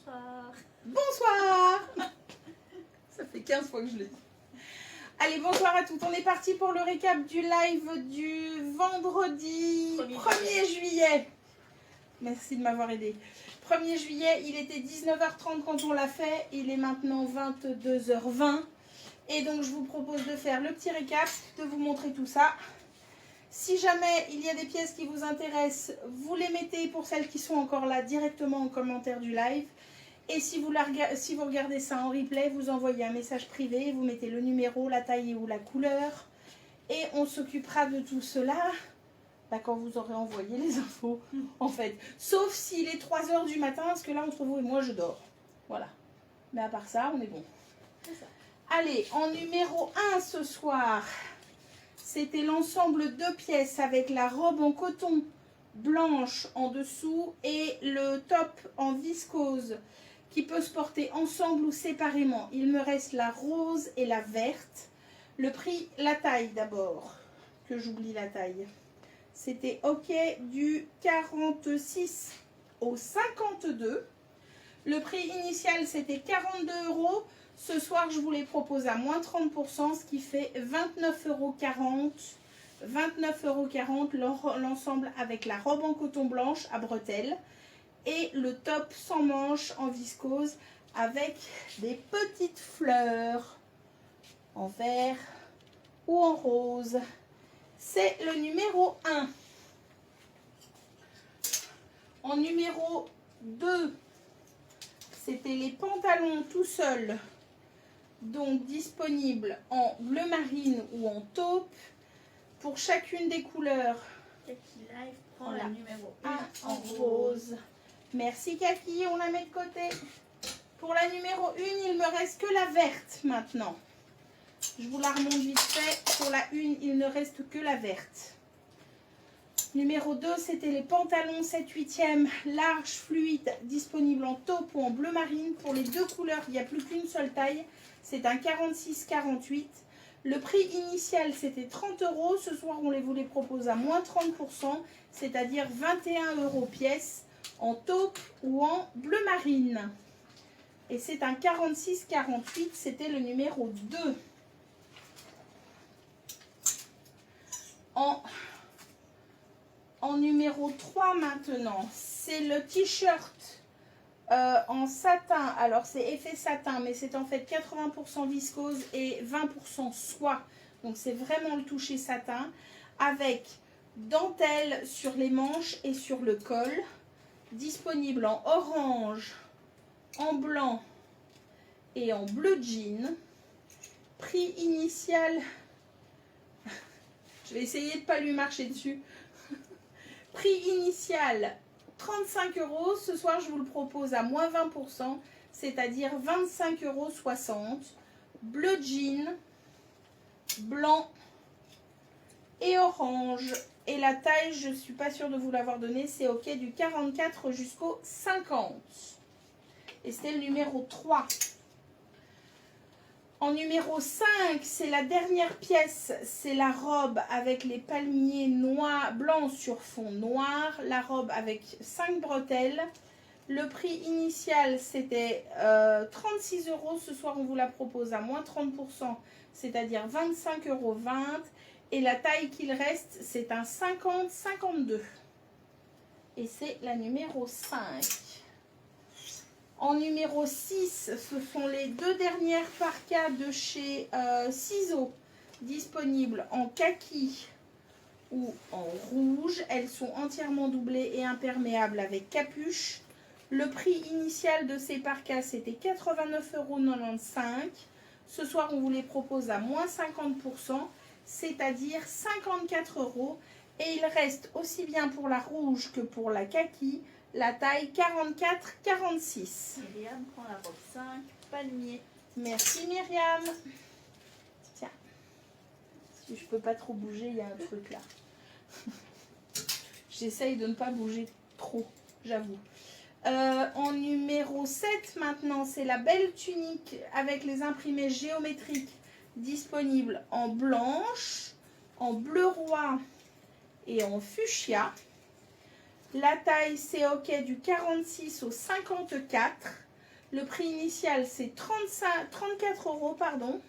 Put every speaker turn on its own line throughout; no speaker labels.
Bonsoir.
Bonsoir. Ça fait 15 fois que je le dis. Allez, bonsoir à toutes. On est parti pour le récap du live du vendredi 1er juillet. Merci de m'avoir aidé. 1er juillet, il était 19h30 quand on l'a fait. Il est maintenant 22h20. Et donc, je vous propose de faire le petit récap, de vous montrer tout ça. Si jamais il y a des pièces qui vous intéressent, vous les mettez pour celles qui sont encore là directement en commentaire du live. Et si vous regardez ça en replay, vous envoyez un message privé, vous mettez le numéro, la taille ou la couleur. Et on s'occupera de tout cela quand vous aurez envoyé les infos, en fait. Sauf s'il est 3h du matin, parce que là, entre vous et moi, je dors. Voilà. Mais à part ça, on est bon. C'est ça. Allez, en numéro 1 ce soir, c'était l'ensemble de pièces avec la robe en coton blanche en dessous et le top en viscose qui peut se porter ensemble ou séparément. Il me reste la rose et la verte. Le prix, la taille d'abord, que j'oublie la taille. C'était OK du 46 au 52. Le prix initial, c'était 42 €. Ce soir, je vous les propose à moins 30%, ce qui fait 29,40 €. 29,40 € l'ensemble avec la robe en coton blanche à bretelles et le top sans manches en viscose avec des petites fleurs en vert ou en rose. C'est le numéro 1. En numéro 2, c'était les pantalons tout seuls, donc disponibles en bleu marine ou en taupe. Pour chacune des couleurs,
Kaki Live prend la numéro 1
en rose. Merci Kaki, on la met de côté. Pour la numéro 1, il me reste que la verte maintenant. Je vous la remonte vite fait. Pour la 1, il ne reste que la verte. Numéro 2, c'était les pantalons 7/8e large fluide disponibles en taupe ou en bleu marine. Pour les deux couleurs, il n'y a plus qu'une seule taille. C'est un 46-48. Le prix initial, c'était 30 €. Ce soir, on vous les propose à moins 30%, c'est-à-dire 21 € pièce en taupe ou en bleu marine. Et c'est un 46-48, c'était le numéro 2. En numéro 3 maintenant, c'est le t-shirt en satin. Alors c'est effet satin, mais c'est en fait 80% viscose et 20% soie. Donc c'est vraiment le toucher satin avec dentelle sur les manches et sur le col. Disponible en orange, en blanc et en bleu jean. Prix initial, je vais essayer de ne pas lui marcher dessus. Prix initial 35 €. Ce soir, je vous le propose à moins 20%, c'est-à-dire 25,60 €. Bleu jean, blanc et orange. Et la taille, je ne suis pas sûre de vous l'avoir donnée, c'est OK du 44 jusqu'au 50. Et c'était le numéro 3. En numéro 5, c'est la dernière pièce, c'est la robe avec les palmiers noirs, blancs sur fond noir. La robe avec 5 bretelles. Le prix initial, c'était 36 €. Ce soir, on vous la propose à moins 30%, c'est-à-dire 25,20 €. Et la taille qu'il reste, c'est un 50-52. Et c'est la numéro 5. En numéro 6, ce sont les deux dernières parkas de chez Ciseaux, disponibles en kaki ou en rouge. Elles sont entièrement doublées et imperméables avec capuche. Le prix initial de ces parkas, c'était 89,95 €. Ce soir, on vous les propose à moins 50%, c'est-à-dire 54 €. Et il reste aussi bien pour la rouge que pour la kaki, la taille 44-46.
Myriam prend la robe 5, palmier.
Merci Myriam. Tiens. Si je peux pas trop bouger, il y a un truc là. J'essaye de ne pas bouger trop, j'avoue. En numéro 7 maintenant, c'est la belle tunique avec les imprimés géométriques disponibles en blanche, en bleu roi et en fuchsia. La taille, c'est OK du 46 au 54. Le prix initial, c'est 34 €, pardon.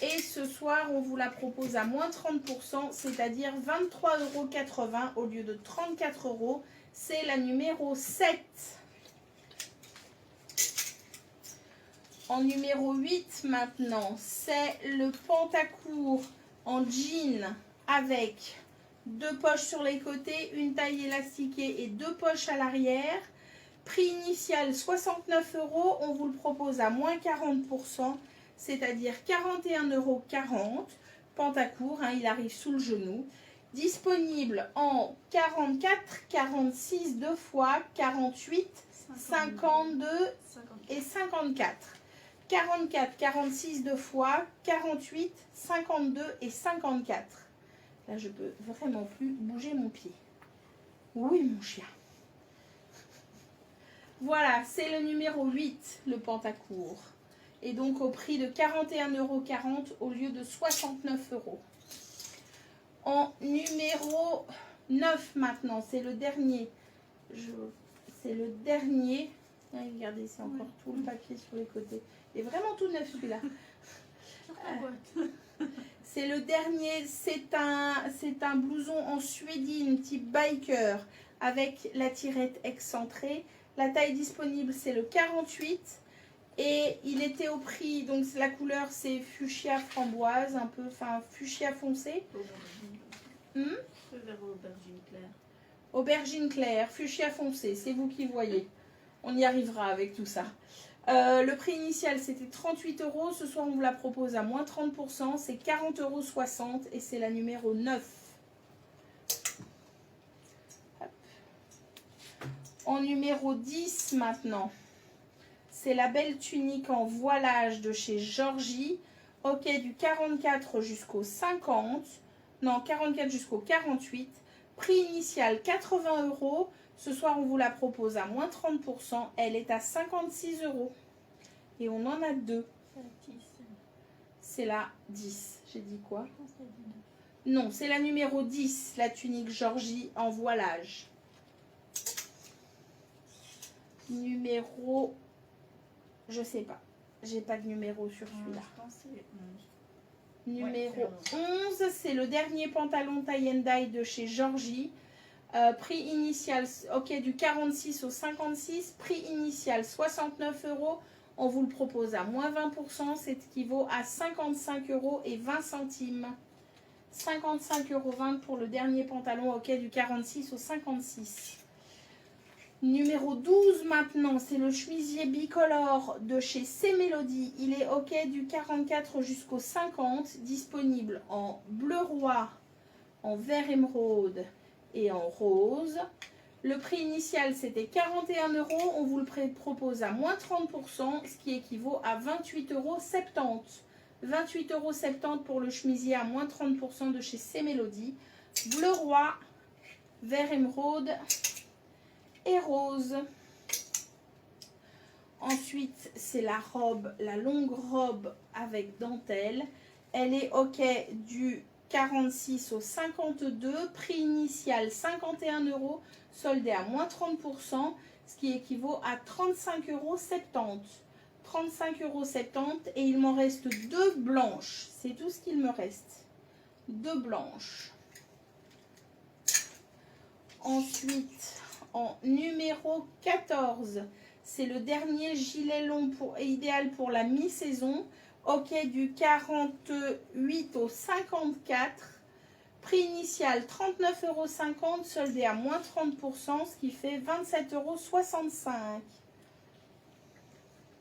Et ce soir, on vous la propose à moins 30%, c'est-à-dire 23,80 € au lieu de 34 €. C'est la numéro 7. En numéro 8 maintenant, c'est le pantacourt en jean avec 2 poches sur les côtés, une taille élastiquée et 2 poches à l'arrière. Prix initial 69 €, on vous le propose à moins 40%, c'est-à-dire 41,40 €. Pantacourt, hein, il arrive sous le genou. Disponible en 44, 46 deux fois, 48, 52 et 54. 44, 46 deux fois, 48, 52 et 54. Là, je peux vraiment plus bouger mon pied. Oui, mon chien. Voilà, c'est le numéro 8, le pantacourt. Et donc au prix de 41,40 € au lieu de 69 €. En numéro 9 maintenant, c'est le dernier. C'est le dernier. Regardez, c'est encore tout le papier sur les côtés. Il est vraiment tout neuf celui-là. C'est le dernier, c'est un blouson en suédine type biker avec la tirette excentrée. La taille disponible, c'est le 48 et il était au prix, donc la couleur c'est fuchsia framboise, un peu, enfin fuchsia foncé.
Aubergine claire.
Aubergine claire, fuchsia foncé, c'est vous qui voyez. On y arrivera avec tout ça. Le prix initial c'était 38 €. Ce soir on vous la propose à moins 30%. C'est 40,60 € et c'est la numéro 9. Hop. En numéro 10 maintenant. C'est la belle tunique en voilage de chez Georgie. Ok, du 44 jusqu'au 50. Non, 44 jusqu'au 48. Prix initial 80 €. Ce soir, on vous la propose à moins 30%. Elle est à 56 €. Et on en a deux. C'est la 10. J'ai dit quoi? Non, c'est la numéro 10, la tunique Georgie en voilage. Numéro... Je sais pas. J'ai pas de numéro sur celui-là.
Je pense que c'est 11.
Numéro
Ouais,
11, c'est le dernier pantalon tie and dye de chez Georgie. Prix initial, ok, du 46 au 56. Prix initial 69 €. On vous le propose à moins 20%. C'est équivaut à 55,20 €. 55,20 € pour le dernier pantalon, ok, du 46 au 56. Numéro 12 maintenant, c'est le chemisier bicolore de chez C-Mélodie. Il est ok du 44 jusqu'au 50, disponible en bleu roi, en vert émeraude et en rose. Le prix initial c'était 41 €, on vous le propose à moins 30%, ce qui équivaut à 28,70 €. 28,70 € pour le chemisier à moins 30% de chez C-Mélodie. Bleu roi, vert émeraude et rose. Ensuite, c'est la robe, la longue robe avec dentelle. Elle est ok du 46 au 52. Prix initial 51 €, soldé à moins 30%, ce qui équivaut à 35,70 €. 35,70 € et il m'en reste deux blanches. C'est tout ce qu'il me reste. Deux blanches. Ensuite, en numéro 14, c'est le dernier gilet long idéal pour la mi-saison. Ok, du 48 au 54. Prix initial 39,50 €, soldé à moins 30%, ce qui fait 27,65 €.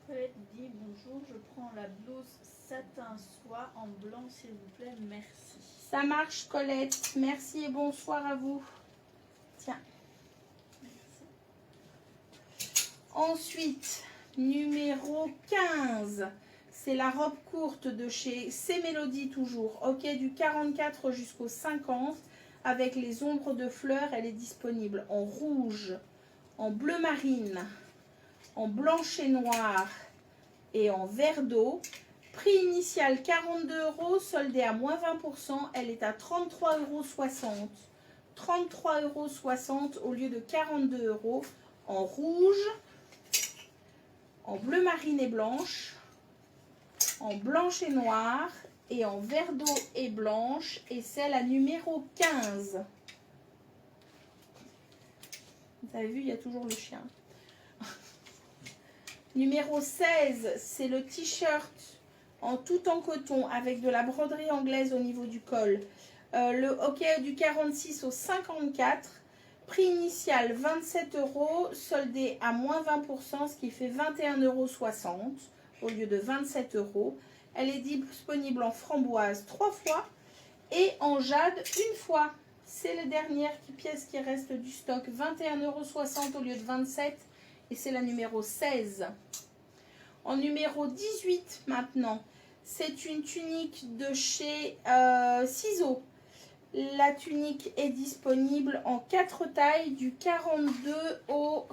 Colette dit bonjour, je prends la blouse satin soie en blanc s'il vous plaît, merci.
Ça marche Colette, merci et bonsoir à vous. Tiens. Ensuite, numéro 15, c'est la robe courte de chez C-Mélodie toujours. Ok, du 44 jusqu'au 50, avec les ombres de fleurs. Elle est disponible en rouge, en bleu marine, en blanche et noir et en vert d'eau. Prix initial 42 €, soldé à moins 20%. Elle est à 33,60 €. 33,60 € au lieu de 42 € en rouge, en marine et blanche, en blanche et noire, et en vert d'eau et blanche, et c'est la numéro 15. Vous avez vu, il y a toujours le chien. Numéro 16, c'est le t-shirt en tout en coton avec de la broderie anglaise au niveau du col. Le hockey du 46 au 54. Prix initial 27 €, soldé à moins 20%, ce qui fait 21,60 € au lieu de 27 €. Elle est disponible en framboise 3 fois et en jade une fois. C'est la dernière pièce qui reste du stock. 21,60 € au lieu de 27 € et c'est la numéro 16. En numéro 18 maintenant, c'est une tunique de chez Ciseaux. La tunique est disponible en 4 tailles du 42 au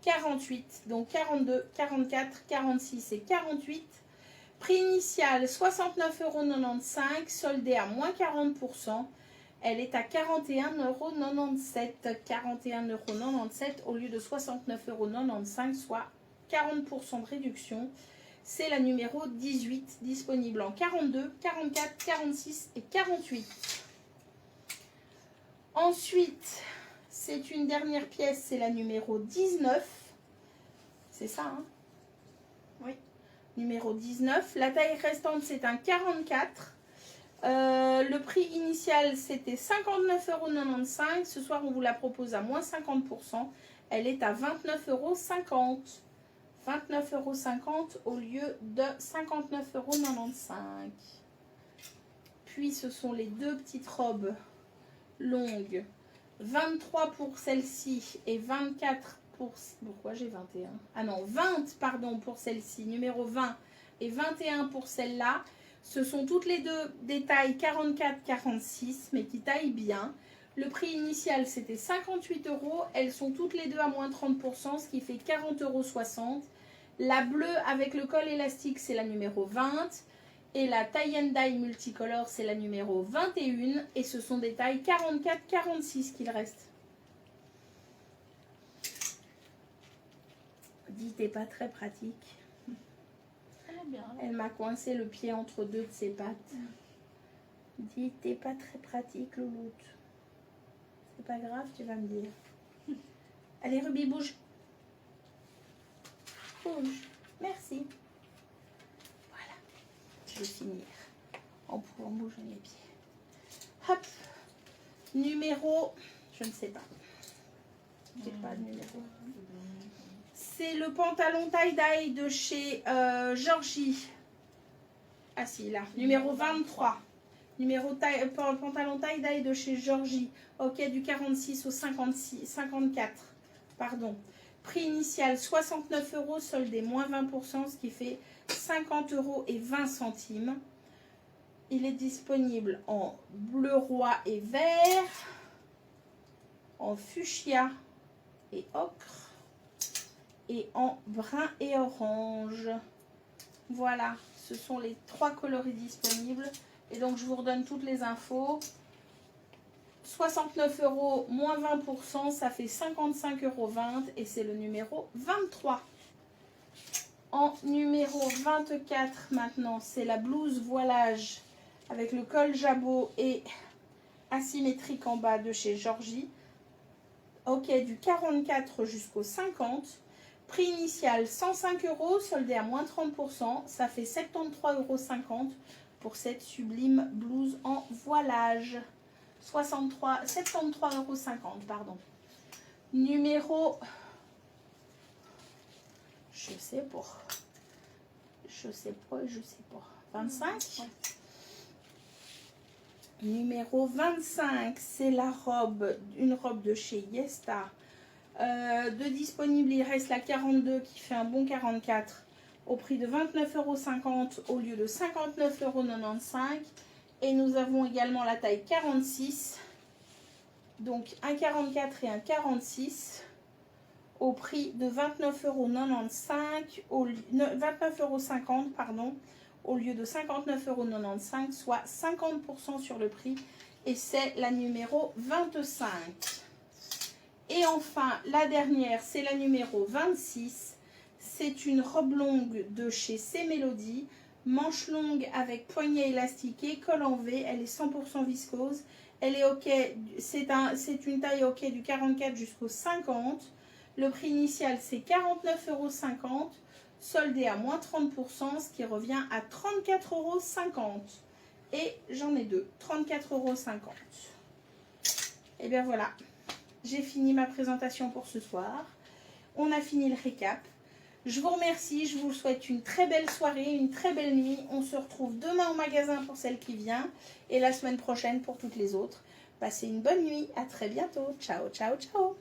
48. Donc 42, 44, 46 et 48. Prix initial 69,95 €, soldé à moins 40%. Elle est à 41,97 €. 41,97 € au lieu de 69,95 €, soit 40% de réduction. C'est la numéro 18, disponible en 42, 44, 46 et 48. Ensuite, c'est une dernière pièce, c'est la numéro 19. C'est ça, hein? Oui. Numéro 19. La taille restante, c'est un 44. Le prix initial, c'était 59,95 €. Ce soir, on vous la propose à moins 50%. Elle est à 29,50 €. 29,50 € au lieu de 59,95 €. Puis, ce sont les deux petites robes longues. 23 pour celle-ci et 24 pour... Pourquoi j'ai 21? Ah non, 20, pardon, pour celle-ci. Numéro 20 et 21 pour celle-là. Ce sont toutes les deux des tailles 44-46, mais qui taillent bien. Le prix initial, c'était 58 €. Elles sont toutes les deux à moins 30%, ce qui fait 40,60 €. La bleue avec le col élastique, c'est la numéro 20. Et la tie and dye multicolore, c'est la numéro 21. Et ce sont des tailles 44-46 qu'il reste. Dis, t'es pas très pratique. Elle m'a coincé le pied entre deux de ses pattes. Dis, t'es pas très pratique, louloute. C'est pas grave, tu vas me dire. Allez, Ruby, bouge. Bouge. Merci. Voilà. Je vais finir en pouvant bouger mes pieds. Hop. Numéro, je ne sais pas. J'ai pas de numéro. C'est le pantalon tie-dye de chez Georgie. Ah si, là. Numéro 23. Pantalon tie-dye de chez Georgie. Ok, du 46 au 54. Pardon. Prix initial 69 €, soldé moins 20%, ce qui fait 50,20 €. Il est disponible en bleu roi et vert, en fuchsia et ocre, et en brun et orange. Voilà, ce sont les 3 coloris disponibles. Et donc, je vous redonne toutes les infos. 69 € moins 20%, ça fait 55,20 € et c'est le numéro 23. En numéro 24 maintenant, c'est la blouse voilage avec le col jabot et asymétrique en bas de chez Georgie. Ok, du 44 jusqu'au 50. Prix initial 105 €, soldé à moins 30%. Ça fait 73,50 € pour cette sublime blouse en voilage. 73,50 €, pardon. Numéro... Je sais pas. 25. Numéro 25, c'est la robe, une robe de chez Yesta. De disponible, il reste la 42 qui fait un bon 44 au prix de 29,50 € au lieu de 59,95 €. Et nous avons également la taille 46, donc un 44 et un 46 au prix de 29,95 €, 29,50 €, pardon, au lieu de 59,95 €, soit 50% sur le prix. Et c'est la numéro 25. Et enfin, la dernière, c'est la numéro 26. C'est une robe longue de chez C Mélodie. Manche longue avec poignet élastiqué, col en V. Elle est 100% viscose. Elle est ok. C'est une taille ok du 44 jusqu'au 50. Le prix initial, c'est 49,50 €. Soldé à moins 30%, ce qui revient à 34,50 €. Et j'en ai deux, 34,50 €. Et bien voilà, j'ai fini ma présentation pour ce soir. On a fini le récap. Je vous remercie, je vous souhaite une très belle soirée, une très belle nuit. On se retrouve demain au magasin pour celle qui vient et la semaine prochaine pour toutes les autres. Passez une bonne nuit, à très bientôt. Ciao, ciao, ciao.